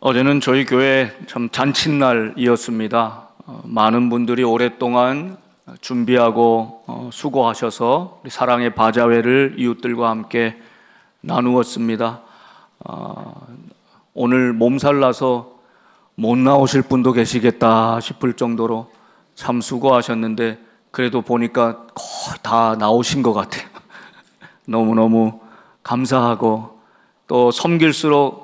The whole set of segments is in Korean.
어제는 저희 교회 참 잔칫날이었습니다. 많은 분들이 오랫동안 준비하고 수고하셔서 우리 사랑의 바자회를 이웃들과 함께 나누었습니다. 오늘 몸살 나서 못 나오실 분도 계시겠다 싶을 정도로 참 수고하셨는데 그래도 보니까 거의 다 나오신 것 같아요. 너무너무 감사하고 또 섬길수록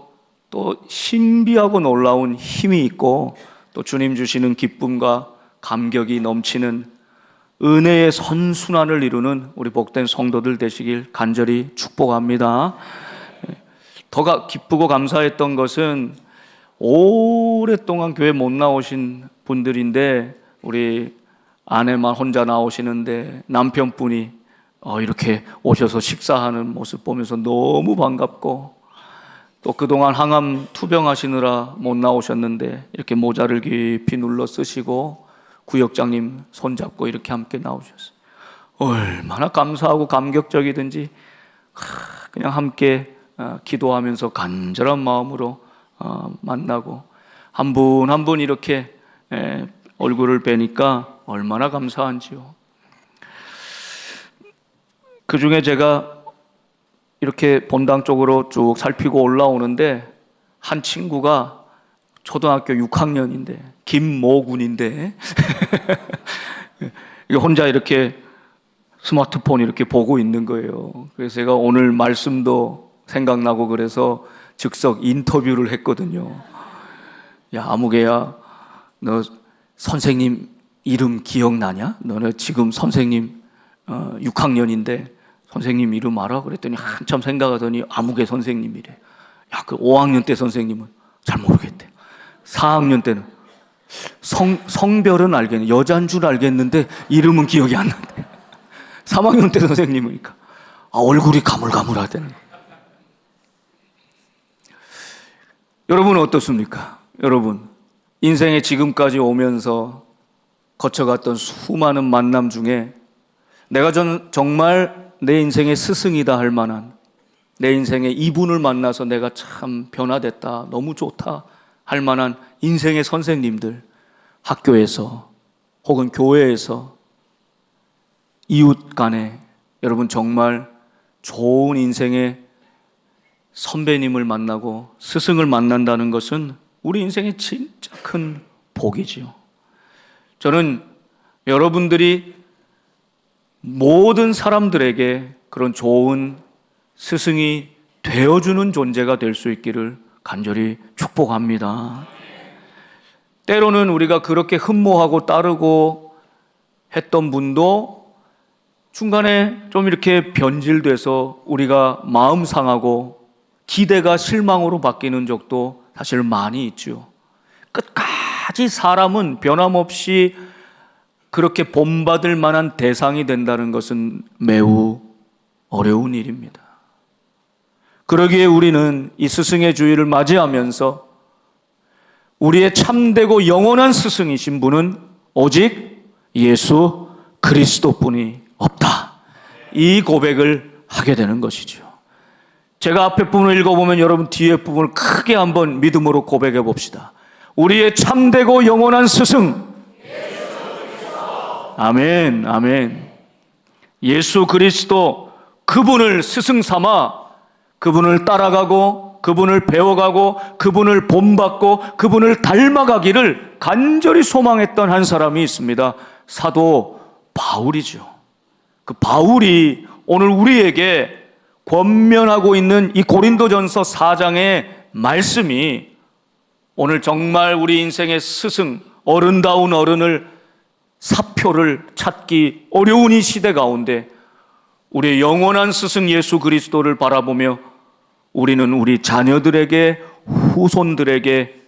또 신비하고 놀라운 힘이 있고 또 주님 주시는 기쁨과 감격이 넘치는 은혜의 선순환을 이루는 우리 복된 성도들 되시길 간절히 축복합니다. 더 기쁘고 감사했던 것은 오랫동안 교회 못 나오신 분들인데 우리 아내만 혼자 나오시는데 남편분이 이렇게 오셔서 식사하는 모습 보면서 너무 반갑고, 또 그동안 항암 투병하시느라 못 나오셨는데 이렇게 모자를 깊이 눌러 쓰시고 구역장님 손잡고 이렇게 함께 나오셨어요. 얼마나 감사하고 감격적이든지 그냥 함께 기도하면서 간절한 마음으로 만나고 한 분 한 분 이렇게 얼굴을 뵈니까 얼마나 감사한지요. 그 중에 제가 이렇게 본당 쪽으로 쭉 살피고 올라오는데 한 친구가 초등학교 6학년인데 김모군인데 혼자 이렇게 스마트폰 이렇게 보고 있는 거예요. 그래서 제가 오늘 말씀도 생각나고 그래서 즉석 인터뷰를 했거든요. 야, 아무개야, 너 선생님 이름 기억나냐? 너는 지금 선생님 6학년인데 선생님 이름 알아? 그랬더니 한참 생각하더니 아무개 선생님이래. 야, 그 5학년 때 선생님은 잘 모르겠대. 4학년 때는 성별은 알겠네. 여자인 줄 알겠는데 이름은 기억이 안 난대. 3학년 때 선생님이니까 얼굴이 가물가물하다는. 여러분은 어떻습니까? 여러분, 인생에 지금까지 오면서 거쳐갔던 수많은 만남 중에 내가 정말 내 인생의 스승이다 할 만한, 내 인생의 이분을 만나서 내가 참 변화됐다, 너무 좋다 할 만한 인생의 선생님들, 학교에서 혹은 교회에서, 이웃 간에 여러분 정말 좋은 인생의 선배님을 만나고 스승을 만난다는 것은 우리 인생의 진짜 큰 복이지요. 저는 여러분들이 모든 사람들에게 그런 좋은 스승이 되어주는 존재가 될 수 있기를 간절히 축복합니다. 때로는 우리가 그렇게 흠모하고 따르고 했던 분도 중간에 좀 이렇게 변질돼서 우리가 마음 상하고 기대가 실망으로 바뀌는 적도 사실 많이 있죠. 끝까지 사람은 변함없이 그렇게 본받을 만한 대상이 된다는 것은 매우 어려운 일입니다. 그러기에 우리는 이 스승의 주일을 맞이하면서 우리의 참되고 영원한 스승이신 분은 오직 예수 그리스도뿐이 없다, 이 고백을 하게 되는 것이죠. 제가 앞에 부분을 읽어보면 여러분 뒤에 부분을 크게 한번 믿음으로 고백해 봅시다. 우리의 참되고 영원한 스승, 아멘, 아멘. 예수 그리스도, 그분을 스승 삼아 그분을 따라가고 그분을 배워가고 그분을 본받고 그분을 닮아가기를 간절히 소망했던 한 사람이 있습니다. 사도 바울이죠. 그 바울이 오늘 우리에게 권면하고 있는 이 고린도전서 4장의 말씀이 오늘 정말 우리 인생의 스승, 어른다운 어른을 사표를 찾기 어려운 이 시대 가운데 우리의 영원한 스승 예수 그리스도를 바라보며 우리는 우리 자녀들에게, 후손들에게,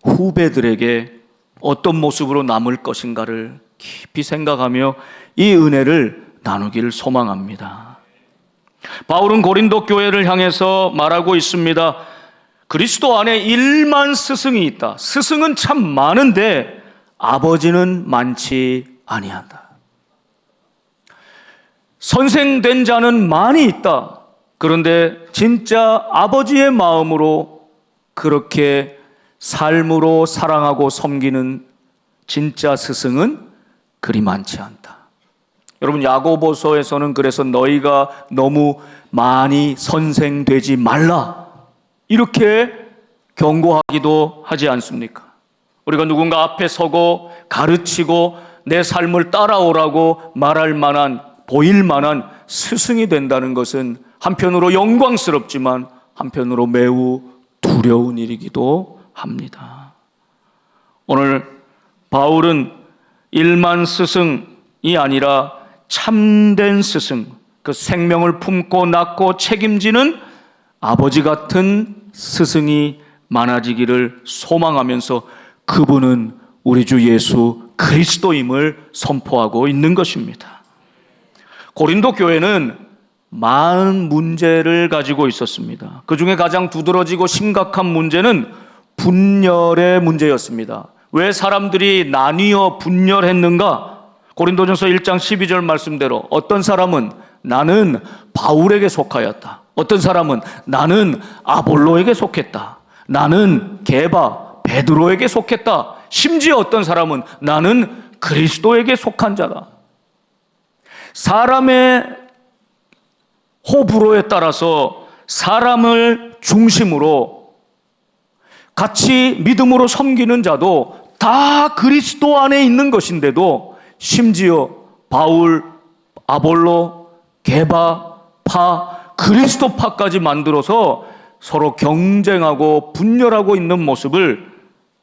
후배들에게 어떤 모습으로 남을 것인가를 깊이 생각하며 이 은혜를 나누기를 소망합니다. 바울은 고린도 교회를 향해서 말하고 있습니다. 그리스도 안에 1만 스승이 있다. 스승은 참 많은데 아버지는 많지 아니한다. 선생된 자는 많이 있다. 그런데 진짜 아버지의 마음으로 그렇게 삶으로 사랑하고 섬기는 진짜 스승은 그리 많지 않다. 여러분, 야고보서에서는 그래서 너희가 너무 많이 선생되지 말라 이렇게 경고하기도 하지 않습니까? 우리가 누군가 앞에 서고 가르치고 내 삶을 따라오라고 말할 만한, 보일 만한 스승이 된다는 것은 한편으로 영광스럽지만 한편으로 매우 두려운 일이기도 합니다. 오늘 바울은 일만 스승이 아니라 참된 스승, 그 생명을 품고 낳고 책임지는 아버지 같은 스승이 많아지기를 소망하면서 그분은 우리 주 예수 그리스도임을 선포하고 있는 것입니다. 고린도 교회는 많은 문제를 가지고 있었습니다. 그 중에 가장 두드러지고 심각한 문제는 분열의 문제였습니다. 왜 사람들이 나뉘어 분열했는가? 고린도전서 1장 12절 말씀대로 어떤 사람은 나는 바울에게 속하였다. 어떤 사람은 나는 아볼로에게 속했다. 나는 게바, 베드로에게 속했다. 심지어 어떤 사람은 나는 그리스도에게 속한 자다. 사람의 호불호에 따라서 사람을 중심으로 같이 믿음으로 섬기는 자도 다 그리스도 안에 있는 것인데도 심지어 바울, 아볼로, 게바, 파, 그리스도파까지 만들어서 서로 경쟁하고 분열하고 있는 모습을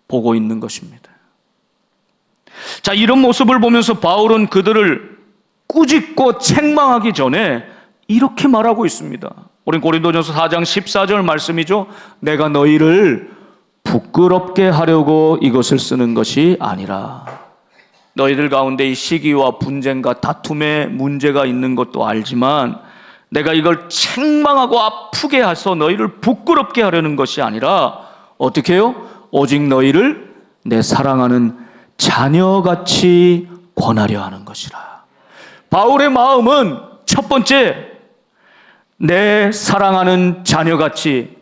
보고 있는 것입니다. 자, 이런 모습을 보면서 바울은 그들을 꾸짖고 책망하기 전에 이렇게 말하고 있습니다. 우리 고린도전서 4장 14절 말씀이죠. 내가 너희를 부끄럽게 하려고 이것을 쓰는 것이 아니라. 너희들 가운데 이 시기와 분쟁과 다툼의 문제가 있는 것도 알지만 내가 이걸 책망하고 아프게 해서 너희를 부끄럽게 하려는 것이 아니라 어떻게 해요? 오직 너희를 내 사랑하는 자녀같이 권하려 하는 것이라. 바울의 마음은 첫 번째, 내 사랑하는 자녀같이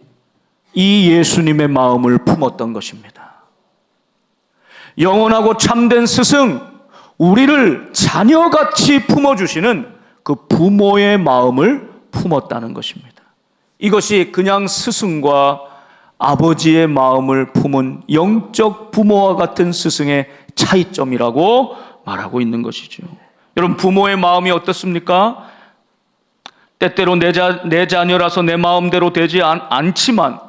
이 예수님의 마음을 품었던 것입니다. 영원하고 참된 스승, 우리를 자녀같이 품어주시는 그 부모의 마음을 품었다는 것입니다. 이것이 그냥 스승과 아버지의 마음을 품은 영적 부모와 같은 스승의 차이점이라고 말하고 있는 것이죠. 여러분, 부모의 마음이 어떻습니까? 때때로 내 자녀라서 내 마음대로 되지 않지만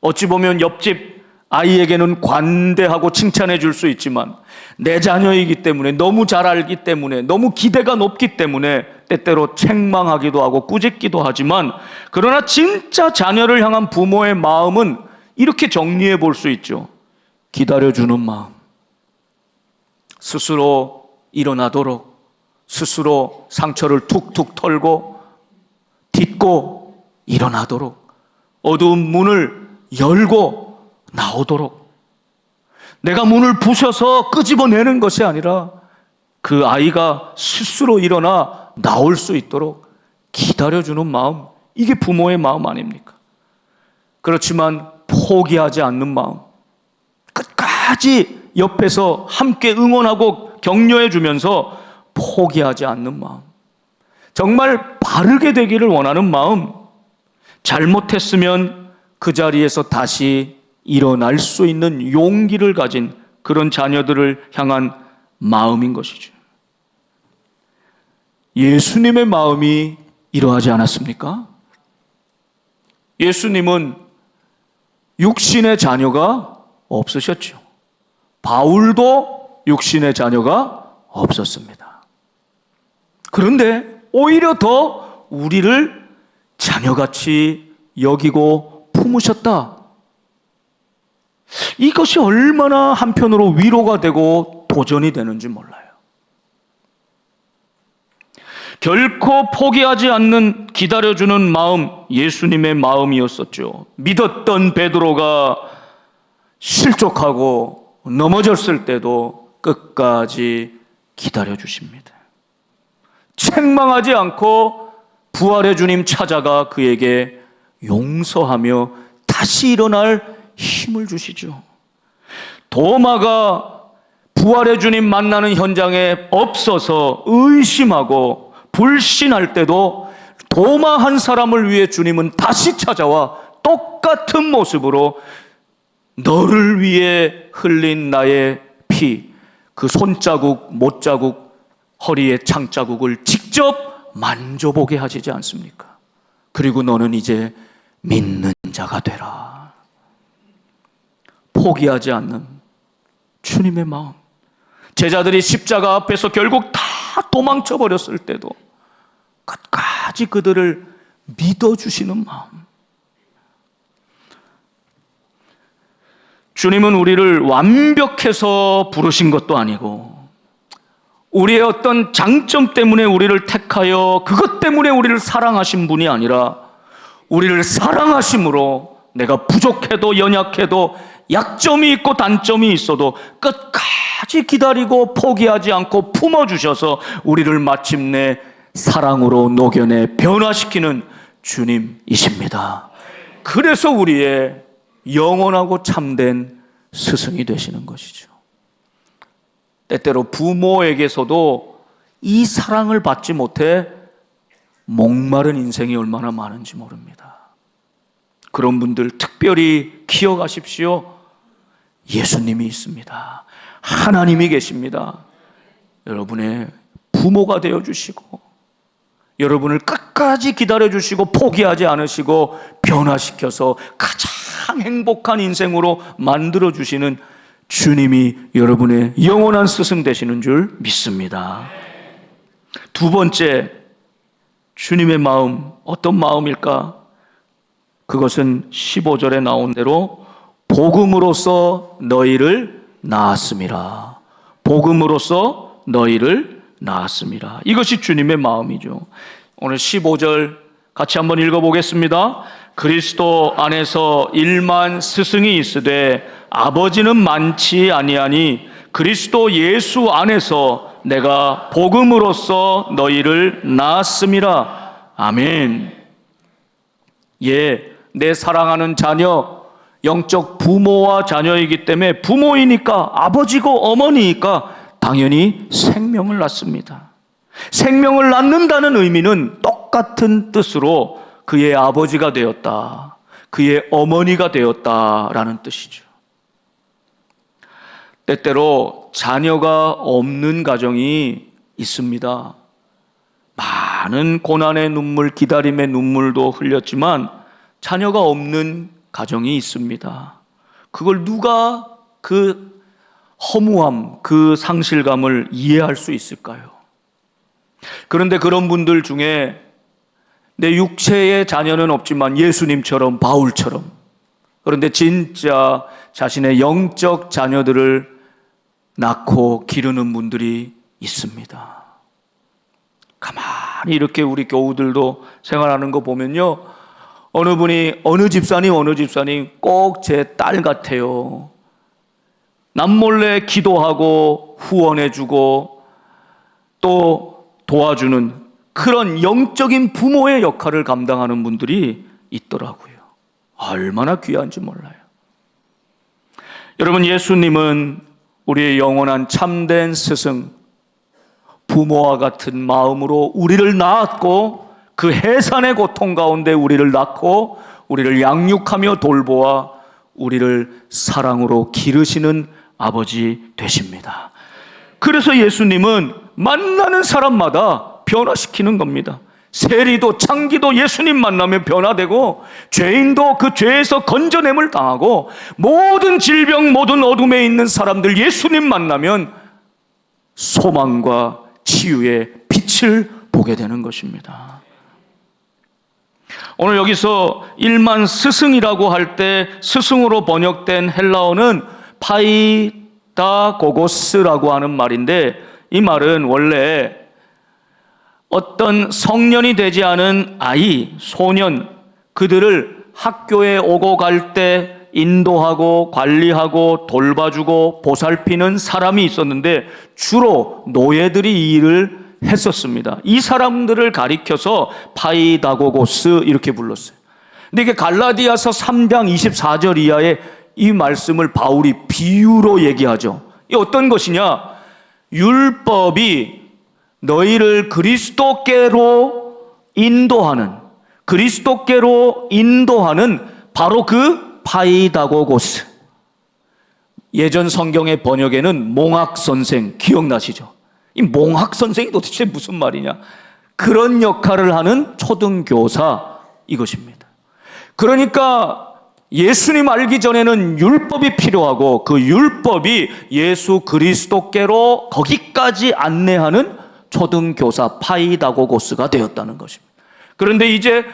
어찌 보면 옆집 아이에게는 관대하고 칭찬해 줄 수 있지만 내 자녀이기 때문에, 너무 잘 알기 때문에, 너무 기대가 높기 때문에 때때로 책망하기도 하고 꾸짖기도 하지만, 그러나 진짜 자녀를 향한 부모의 마음은 이렇게 정리해 볼 수 있죠. 기다려주는 마음, 스스로 일어나도록, 스스로 상처를 툭툭 털고 딛고 일어나도록, 어두운 문을 열고 나오도록, 내가 문을 부셔서 끄집어내는 것이 아니라 그 아이가 스스로 일어나 나올 수 있도록 기다려주는 마음, 이게 부모의 마음 아닙니까? 그렇지만 포기하지 않는 마음, 끝까지 옆에서 함께 응원하고 격려해 주면서 포기하지 않는 마음, 정말 바르게 되기를 원하는 마음, 잘못했으면 그 자리에서 다시 일어날 수 있는 용기를 가진 그런 자녀들을 향한 마음인 것이죠. 예수님의 마음이 이러하지 않았습니까? 예수님은 육신의 자녀가 없으셨죠. 바울도 육신의 자녀가 없었습니다. 그런데 오히려 더 우리를 자녀같이 여기고 품으셨다. 이것이 얼마나 한편으로 위로가 되고 도전이 되는지 몰라요. 결코 포기하지 않는 기다려주는 마음, 예수님의 마음이었었죠. 믿었던 베드로가 실족하고 넘어졌을 때도 끝까지 기다려주십니다. 책망하지 않고 부활의 주님 찾아가 그에게 용서하며 다시 일어날 힘을 주시죠. 도마가 부활의 주님 만나는 현장에 없어서 의심하고 불신할 때도 도마 한 사람을 위해 주님은 다시 찾아와 똑같은 모습으로 너를 위해 흘린 나의 피, 그 손자국, 못자국, 허리에 창자국을 직접 만져보게 하시지 않습니까? 그리고 너는 이제 믿는 자가 되라. 포기하지 않는 주님의 마음. 제자들이 십자가 앞에서 결국 다 도망쳐 버렸을 때도 끝까지 그들을 믿어주시는 마음. 주님은 우리를 완벽해서 부르신 것도 아니고 우리의 어떤 장점 때문에 우리를 택하여 그것 때문에 우리를 사랑하신 분이 아니라 우리를 사랑하심으로 내가 부족해도 연약해도 약점이 있고 단점이 있어도 끝까지 기다리고 포기하지 않고 품어주셔서 우리를 마침내 사랑으로 녹여내 변화시키는 주님이십니다. 그래서 우리의 영원하고 참된 스승이 되시는 것이죠. 때때로 부모에게서도 이 사랑을 받지 못해 목마른 인생이 얼마나 많은지 모릅니다. 그런 분들 특별히 기억하십시오. 예수님이 있습니다. 하나님이 계십니다. 여러분의 부모가 되어주시고 여러분을 끝까지 기다려주시고 포기하지 않으시고 변화시켜서 가장 행복한 인생으로 만들어주시는 주님이 여러분의 영원한 스승 되시는 줄 믿습니다. 두 번째, 주님의 마음, 어떤 마음일까? 그것은 15절에 나온 대로 복음으로써 너희를 낳았음이라. 복음으로써 너희를 낳았음이라. 이것이 주님의 마음이죠. 오늘 15절 같이 한번 읽어보겠습니다. 그리스도 안에서 일만 스승이 있으되 아버지는 많지 아니하니 그리스도 예수 안에서 내가 복음으로써 너희를 낳았음이라. 아멘. 예, 내 사랑하는 자녀, 영적 부모와 자녀이기 때문에 부모이니까 아버지고 어머니니까 당연히 생명을 낳습니다. 생명을 낳는다는 의미는 똑같은 뜻으로 그의 아버지가 되었다, 그의 어머니가 되었다라는 뜻이죠. 때때로 자녀가 없는 가정이 있습니다. 많은 고난의 눈물, 기다림의 눈물도 흘렸지만 자녀가 없는 가정이 있습니다. 그걸 누가 그 허무함, 그 상실감을 이해할 수 있을까요? 그런데 그런 분들 중에 내 육체의 자녀는 없지만 예수님처럼, 바울처럼, 그런데 진짜 자신의 영적 자녀들을 낳고 기르는 분들이 있습니다. 가만히 이렇게 우리 교우들도 생활하는 거 보면요, 어느 분이 어느 집사님 꼭 제 딸 같아요. 남몰래 기도하고 후원해주고 또 도와주는 그런 영적인 부모의 역할을 감당하는 분들이 있더라고요. 얼마나 귀한지 몰라요. 여러분, 예수님은 우리의 영원한 참된 스승, 부모와 같은 마음으로 우리를 낳았고 그 해산의 고통 가운데 우리를 낳고 우리를 양육하며 돌보아 우리를 사랑으로 기르시는 아버지 되십니다. 그래서 예수님은 만나는 사람마다 변화시키는 겁니다. 세리도 창기도 예수님 만나면 변화되고 죄인도 그 죄에서 건져냄을 당하고 모든 질병, 모든 어둠에 있는 사람들 예수님 만나면 소망과 치유의 빛을 보게 되는 것입니다. 오늘 여기서 일만 스승이라고 할 때 스승으로 번역된 헬라어는 파이다고고스라고 하는 말인데, 이 말은 원래 어떤 성년이 되지 않은 아이, 소년, 그들을 학교에 오고 갈 때 인도하고 관리하고 돌봐주고 보살피는 사람이 있었는데 주로 노예들이 이 일을 했었습니다. 이 사람들을 가리켜서 파이다고고스 이렇게 불렀어요. 근데 이게 갈라디아서 3장 24절 이하에 이 말씀을 바울이 비유로 얘기하죠. 이 어떤 것이냐? 율법이 너희를 그리스도께로 인도하는 바로 그 파이다고고스. 예전 성경의 번역에는 몽학선생 기억나시죠? 이 몽학선생이 도대체 무슨 말이냐? 그런 역할을 하는 초등교사 이것입니다. 그러니까 예수님 알기 전에는 율법이 필요하고 그 율법이 예수 그리스도께로 거기까지 안내하는 초등교사 파이다고고스가 되었다는 것입니다. 그런데 이제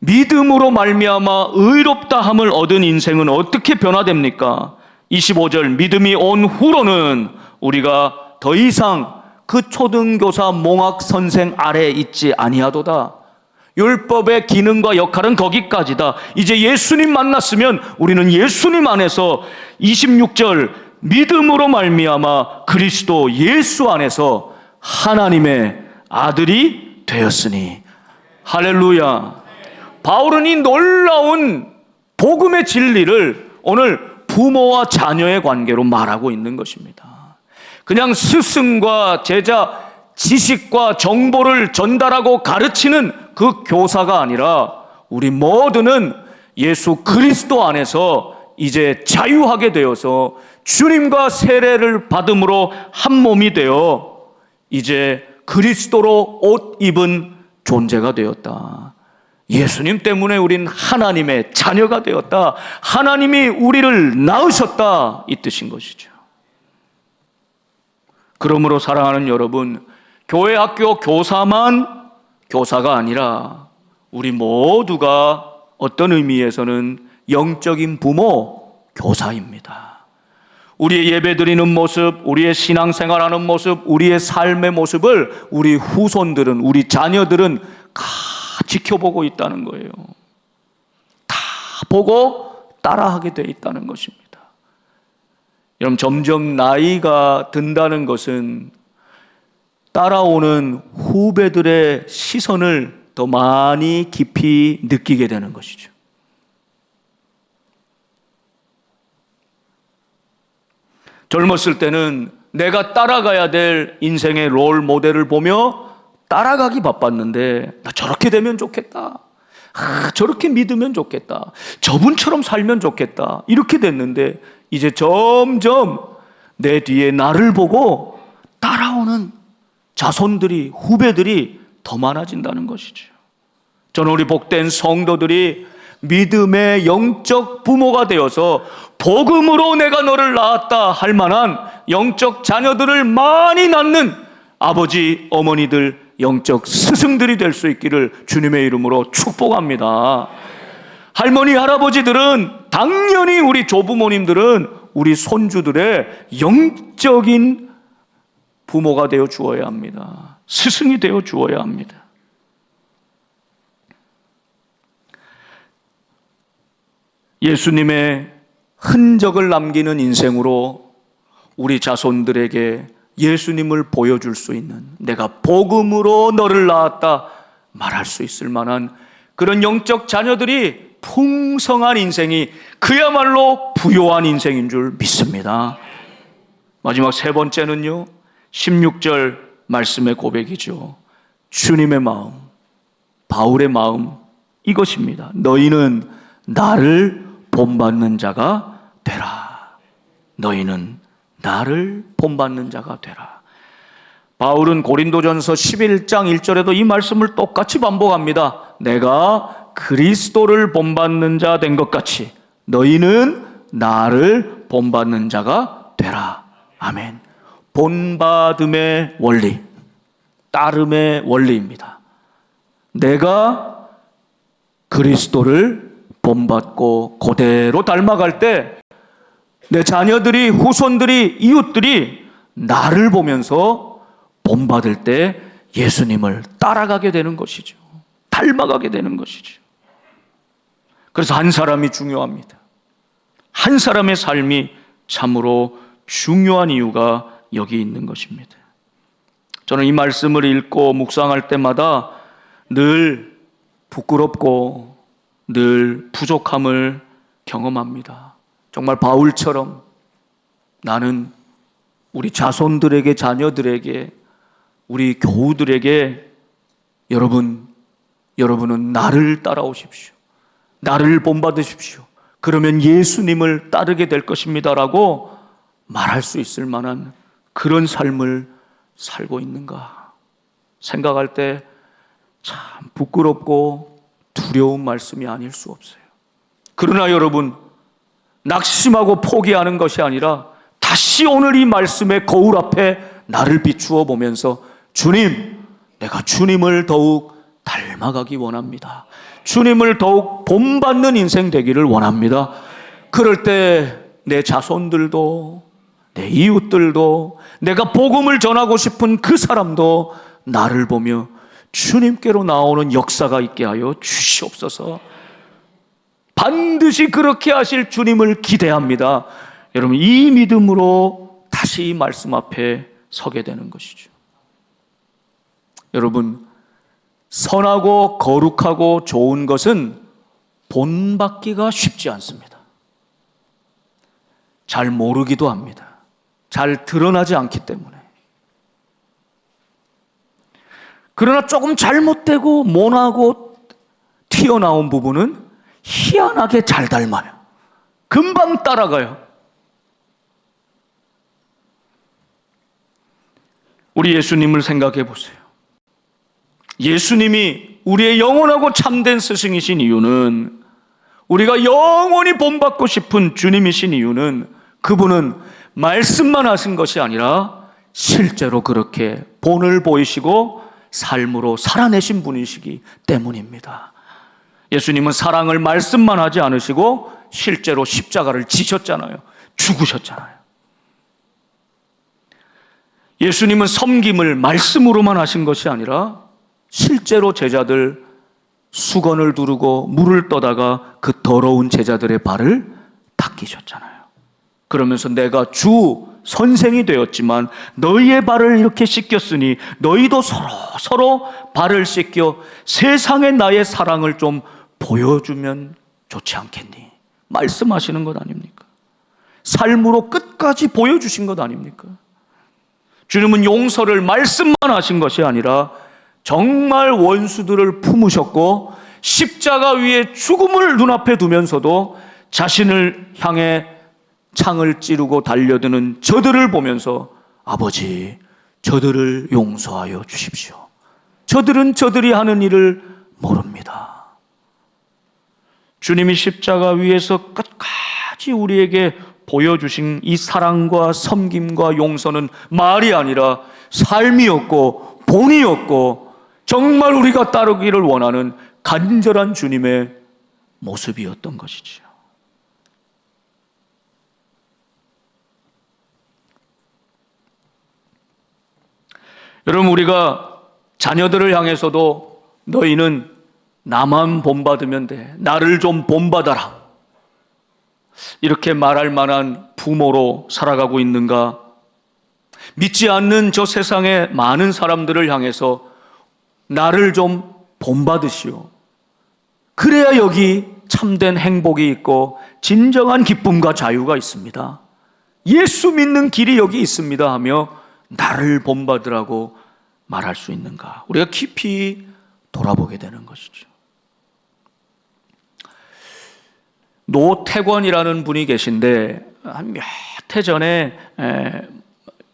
믿음으로 말미암아 의롭다함을 얻은 인생은 어떻게 변화됩니까? 25절 믿음이 온 후로는 우리가 더 이상 그 초등교사 몽학 선생 아래에 있지 아니하도다. 율법의 기능과 역할은 거기까지다. 이제 예수님 만났으면 우리는 예수님 안에서 26절 믿음으로 말미암아 그리스도 예수 안에서 하나님의 아들이 되었으니. 할렐루야. 바울은 이 놀라운 복음의 진리를 오늘 부모와 자녀의 관계로 말하고 있는 것입니다. 그냥 스승과 제자, 지식과 정보를 전달하고 가르치는 그 교사가 아니라 우리 모두는 예수 그리스도 안에서 이제 자유하게 되어서 주님과 세례를 받음으로 한 몸이 되어 이제 그리스도로 옷 입은 존재가 되었다. 예수님 때문에 우린 하나님의 자녀가 되었다. 하나님이 우리를 낳으셨다. 이 뜻인 것이죠. 그러므로 사랑하는 여러분, 교회 학교 교사만 교사가 아니라 우리 모두가 어떤 의미에서는 영적인 부모, 교사입니다. 우리의 예배드리는 모습, 우리의 신앙생활하는 모습, 우리의 삶의 모습을 우리 후손들은, 우리 자녀들은 다 지켜보고 있다는 거예요. 다 보고 따라하게 돼 있다는 것입니다. 여러분, 점점 나이가 든다는 것은 따라오는 후배들의 시선을 더 많이 깊이 느끼게 되는 것이죠. 젊었을 때는 내가 따라가야 될 인생의 롤 모델을 보며 따라가기 바빴는데, 나 저렇게 되면 좋겠다. 저렇게 믿으면 좋겠다. 저분처럼 살면 좋겠다. 이렇게 됐는데 이제 점점 내 뒤에 나를 보고 따라오는 자손들이, 후배들이 더 많아진다는 것이죠. 저는 우리 복된 성도들이 믿음의 영적 부모가 되어서 복음으로 내가 너를 낳았다 할 만한 영적 자녀들을 많이 낳는 아버지, 어머니들, 영적 스승들이 될 수 있기를 주님의 이름으로 축복합니다. 할머니, 할아버지들은, 당연히 우리 조부모님들은 우리 손주들의 영적인 부모가 되어 주어야 합니다. 스승이 되어 주어야 합니다. 예수님의 흔적을 남기는 인생으로 우리 자손들에게 예수님을 보여줄 수 있는, 내가 복음으로 너를 낳았다 말할 수 있을 만한 그런 영적 자녀들이 풍성한 인생이 그야말로 부요한 인생인 줄 믿습니다. 마지막 세 번째는요, 16절 말씀의 고백이죠. 주님의 마음, 바울의 마음, 이것입니다. 너희는 나를 본받는 자가 되라. 너희는 나를 본받는 자가 되라. 바울은 고린도전서 11장 1절에도 이 말씀을 똑같이 반복합니다. 내가 그리스도를 본받는 자 된 것 같이 너희는 나를 본받는 자가 되라. 아멘. 본받음의 원리, 따름의 원리입니다. 내가 그리스도를 본받고 그대로 닮아갈 때 내 자녀들이, 후손들이, 이웃들이 나를 보면서 본받을 때 예수님을 따라가게 되는 것이죠. 닮아가게 되는 것이죠. 그래서 한 사람이 중요합니다. 한 사람의 삶이 참으로 중요한 이유가 여기 있는 것입니다. 저는 이 말씀을 읽고 묵상할 때마다 늘 부끄럽고 늘 부족함을 경험합니다. 정말 바울처럼 나는 우리 자손들에게, 자녀들에게, 우리 교우들에게 여러분은 나를 따라오십시오. 나를 본받으십시오. 그러면 예수님을 따르게 될 것입니다라고 말할 수 있을 만한 그런 삶을 살고 있는가 생각할 때 참 부끄럽고 두려운 말씀이 아닐 수 없어요. 그러나 여러분, 낙심하고 포기하는 것이 아니라 다시 오늘 이 말씀의 거울 앞에 나를 비추어 보면서 주님, 내가 주님을 더욱 닮아가기 원합니다. 주님을 더욱 본받는 인생 되기를 원합니다. 그럴 때 내 자손들도, 내 이웃들도, 내가 복음을 전하고 싶은 그 사람도 나를 보며 주님께로 나오는 역사가 있게 하여 주시옵소서. 반드시 그렇게 하실 주님을 기대합니다. 여러분, 이 믿음으로 다시 이 말씀 앞에 서게 되는 것이죠. 여러분, 선하고 거룩하고 좋은 것은 본받기가 쉽지 않습니다. 잘 모르기도 합니다. 잘 드러나지 않기 때문에. 그러나 조금 잘못되고 모나고 튀어나온 부분은 희한하게 잘 닮아요. 금방 따라가요. 우리 예수님을 생각해 보세요. 예수님이 우리의 영원하고 참된 스승이신 이유는, 우리가 영원히 본받고 싶은 주님이신 이유는, 그분은 말씀만 하신 것이 아니라 실제로 그렇게 본을 보이시고 삶으로 살아내신 분이시기 때문입니다. 예수님은 사랑을 말씀만 하지 않으시고 실제로 십자가를 지셨잖아요. 죽으셨잖아요. 예수님은 섬김을 말씀으로만 하신 것이 아니라 실제로 제자들 수건을 두르고 물을 떠다가 그 더러운 제자들의 발을 닦이셨잖아요. 그러면서 내가 주 선생이 되었지만 너희의 발을 이렇게 씻겼으니 너희도 서로 발을 씻겨 세상에 나의 사랑을 좀 보여주면 좋지 않겠니? 말씀하시는 것 아닙니까? 삶으로 끝까지 보여주신 것 아닙니까? 주님은 용서를 말씀만 하신 것이 아니라 정말 원수들을 품으셨고 십자가 위에 죽음을 눈앞에 두면서도 자신을 향해 창을 찌르고 달려드는 저들을 보면서 아버지, 저들을 용서하여 주십시오. 저들은 저들이 하는 일을 모릅니다. 주님이 십자가 위에서 끝까지 우리에게 보여주신 이 사랑과 섬김과 용서는 말이 아니라 삶이었고 본이었고 정말 우리가 따르기를 원하는 간절한 주님의 모습이었던 것이지요. 여러분, 우리가 자녀들을 향해서도 너희는 나만 본받으면 돼, 나를 좀 본받아라, 이렇게 말할 만한 부모로 살아가고 있는가? 믿지 않는 저 세상의 많은 사람들을 향해서 나를 좀 본받으시오, 그래야 여기 참된 행복이 있고 진정한 기쁨과 자유가 있습니다, 예수 믿는 길이 여기 있습니다 하며 나를 본받으라고 말할 수 있는가? 우리가 깊이 돌아보게 되는 것이죠. 노태권이라는 분이 계신데 한 몇 해 전에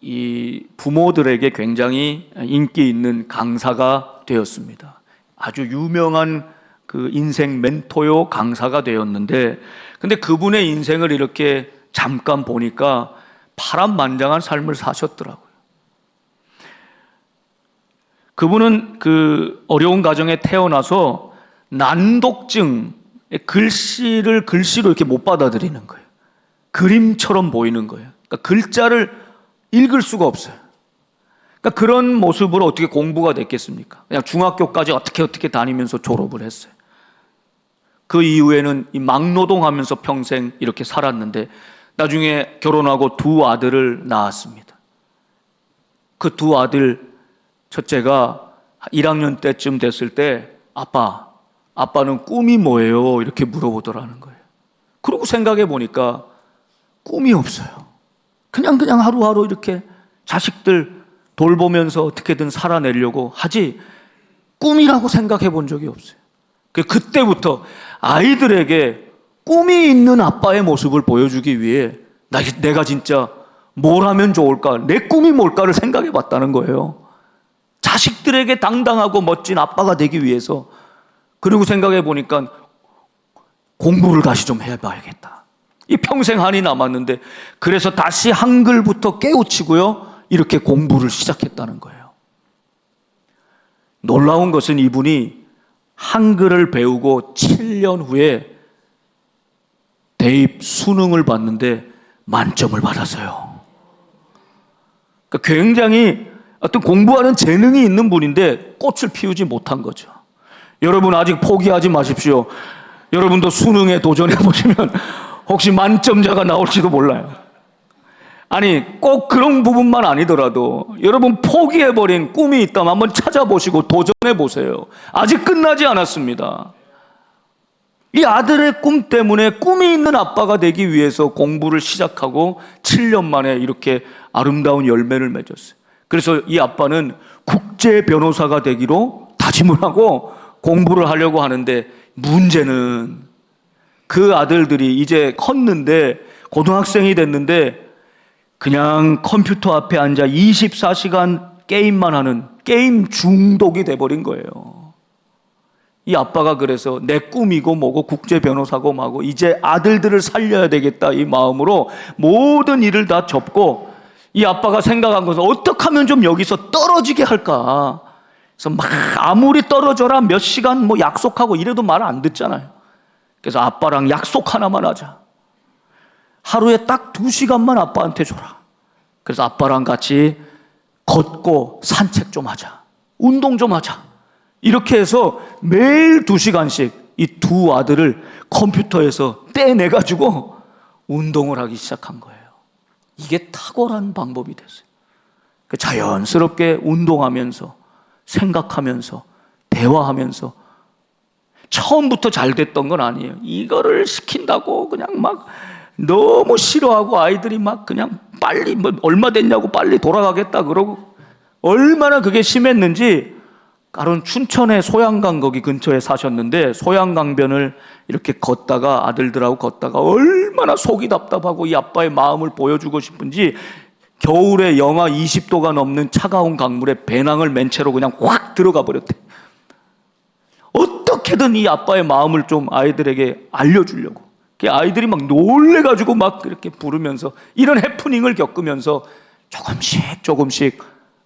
이 부모들에게 굉장히 인기 있는 강사가 되었습니다. 아주 유명한 그 인생 멘토요 강사가 되었는데, 근데 그분의 인생을 이렇게 잠깐 보니까 파란만장한 삶을 사셨더라고요. 그분은 그 어려운 가정에 태어나서 난독증, 글씨를 글씨로 이렇게 못 받아들이는 거예요. 그림처럼 보이는 거예요. 그러니까 글자를 읽을 수가 없어요. 그러니까 그런 모습으로 어떻게 공부가 됐겠습니까? 그냥 중학교까지 어떻게 다니면서 졸업을 했어요. 그 이후에는 이 막노동하면서 평생 이렇게 살았는데 나중에 결혼하고 두 아들을 낳았습니다. 그 두 아들 첫째가 1학년 때쯤 됐을 때 아빠는 꿈이 뭐예요? 이렇게 물어보더라는 거예요. 그러고 생각해 보니까 꿈이 없어요. 그냥 하루하루 이렇게 자식들 돌보면서 어떻게든 살아내려고 하지 꿈이라고 생각해 본 적이 없어요. 그때부터 아이들에게 꿈이 있는 아빠의 모습을 보여주기 위해 내가 진짜 뭘 하면 좋을까, 내 꿈이 뭘까를 생각해 봤다는 거예요. 자식들에게 당당하고 멋진 아빠가 되기 위해서. 그리고 생각해 보니까 공부를 다시 좀 해봐야겠다. 이 평생 한이 남았는데, 그래서 다시 한글부터 깨우치고요, 이렇게 공부를 시작했다는 거예요. 놀라운 것은 이분이 한글을 배우고 7년 후에 대입 수능을 봤는데 만점을 받았어요. 그러니까 굉장히 어떤 공부하는 재능이 있는 분인데 꽃을 피우지 못한 거죠. 여러분 아직 포기하지 마십시오. 여러분도 수능에 도전해 보시면 혹시 만점자가 나올지도 몰라요. 아니 꼭 그런 부분만 아니더라도 여러분 포기해버린 꿈이 있다면 한번 찾아보시고 도전해 보세요. 아직 끝나지 않았습니다. 이 아들의 꿈 때문에 꿈이 있는 아빠가 되기 위해서 공부를 시작하고 7년 만에 이렇게 아름다운 열매를 맺었어요. 그래서 이 아빠는 국제 변호사가 되기로 다짐을 하고 공부를 하려고 하는데, 문제는 그 아들들이 이제 컸는데 고등학생이 됐는데 그냥 컴퓨터 앞에 앉아 24시간 게임만 하는 게임 중독이 돼버린 거예요. 이 아빠가 그래서 내 꿈이고 뭐고 국제 변호사고 뭐고 이제 아들들을 살려야 되겠다 이 마음으로 모든 일을 다 접고, 이 아빠가 생각한 것은 어떻게 하면 좀 여기서 떨어지게 할까. 그래서 막 아무리 떨어져라 몇 시간 뭐 약속하고 이래도 말 안 듣잖아요. 그래서 아빠랑 약속 하나만 하자. 하루에 딱 2시간만 아빠한테 줘라. 그래서 아빠랑 같이 걷고 산책 좀 하자. 운동 좀 하자. 이렇게 해서 매일 2시간씩 이 두 아들을 컴퓨터에서 떼내가지고 운동을 하기 시작한 거예요. 이게 탁월한 방법이 됐어요. 자연스럽게 운동하면서 생각하면서 대화하면서, 처음부터 잘 됐던 건 아니에요. 이거를 시킨다고 그냥 막 너무 싫어하고 아이들이 막 그냥 빨리 뭐 얼마 됐냐고 빨리 돌아가겠다 그러고, 얼마나 그게 심했는지, 가론 춘천의 소양강 거기 근처에 사셨는데 소양강변을 이렇게 걷다가 아들들하고 걷다가 얼마나 속이 답답하고 이 아빠의 마음을 보여주고 싶은지 겨울에 영하 20도가 넘는 차가운 강물에 배낭을 맨 채로 그냥 확 들어가 버렸대. 어떻게든 이 아빠의 마음을 좀 아이들에게 알려주려고. 아이들이 막 놀래가지고 막 이렇게 부르면서 이런 해프닝을 겪으면서 조금씩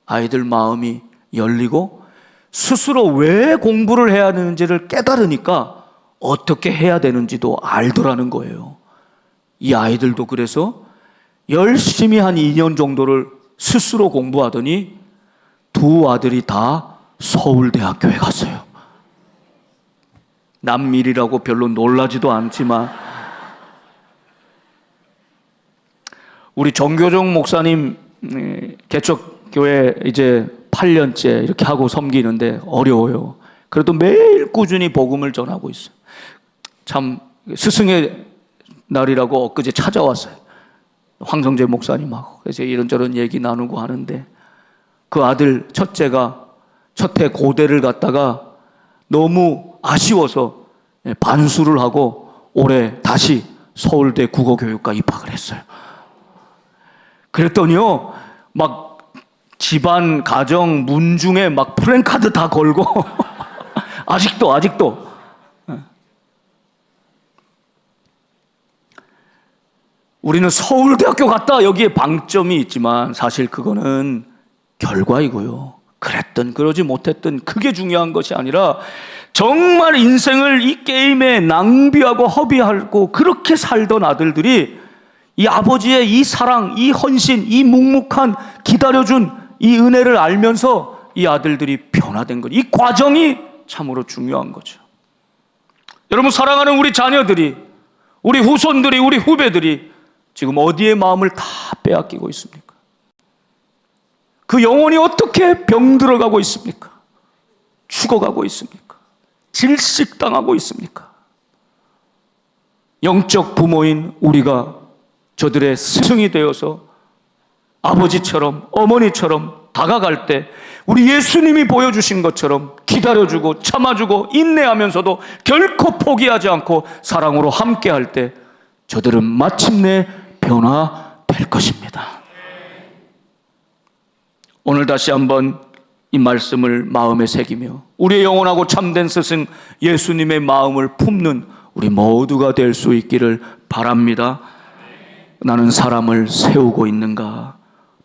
아이들 마음이 열리고 스스로 왜 공부를 해야 되는지를 깨달으니까 어떻게 해야 되는지도 알더라는 거예요. 이 아이들도 그래서 열심히 한 2년 정도를 스스로 공부하더니 두 아들이 다 서울대학교에 갔어요. 남일이라고 별로 놀라지도 않지만, 우리 정교정 목사님 개척교회 이제 8년째 이렇게 하고 섬기는데 어려워요. 그래도 매일 꾸준히 복음을 전하고 있어요. 참 스승의 날이라고 엊그제 찾아왔어요. 황성재 목사님하고. 그래서 이런저런 얘기 나누고 하는데, 그 아들 첫째가 첫해 고대를 갔다가 너무 아쉬워서 반수를 하고 올해 다시 서울대 국어교육과 입학을 했어요. 그랬더니요, 막 집안 가정 문중에 막 플랜카드 다 걸고 아직도 우리는 서울대학교 갔다 여기에 방점이 있지만 사실 그거는 결과이고요. 그랬든 그러지 못했든 그게 중요한 것이 아니라 정말 인생을 이 게임에 낭비하고 허비하고 그렇게 살던 아들들이 이 아버지의 이 사랑, 이 헌신, 이 묵묵한 기다려준 이 은혜를 알면서 이 아들들이 변화된 것, 이 과정이 참으로 중요한 거죠. 여러분, 사랑하는 우리 자녀들이, 우리 후손들이, 우리 후배들이 지금 어디에 마음을 다 빼앗기고 있습니까? 그 영혼이 어떻게 병들어가고 있습니까? 죽어가고 있습니까? 질식당하고 있습니까? 영적 부모인 우리가 저들의 스승이 되어서 아버지처럼 어머니처럼 다가갈 때 우리 예수님이 보여주신 것처럼 기다려주고 참아주고 인내하면서도 결코 포기하지 않고 사랑으로 함께할 때 저들은 마침내 변화될 것입니다. 오늘 다시 한번 이 말씀을 마음에 새기며 우리의 영원하고 참된 스승 예수님의 마음을 품는 우리 모두가 될 수 있기를 바랍니다. 나는 사람을 세우고 있는가?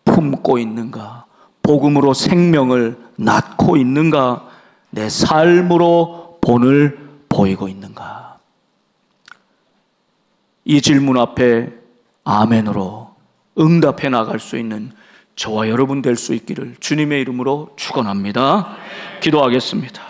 품고 있는가? 복음으로 생명을 낳고 있는가? 내 삶으로 본을 보이고 있는가? 이 질문 앞에 아멘으로 응답해 나갈 수 있는 저와 여러분 될 수 있기를 주님의 이름으로 축원합니다. 기도하겠습니다.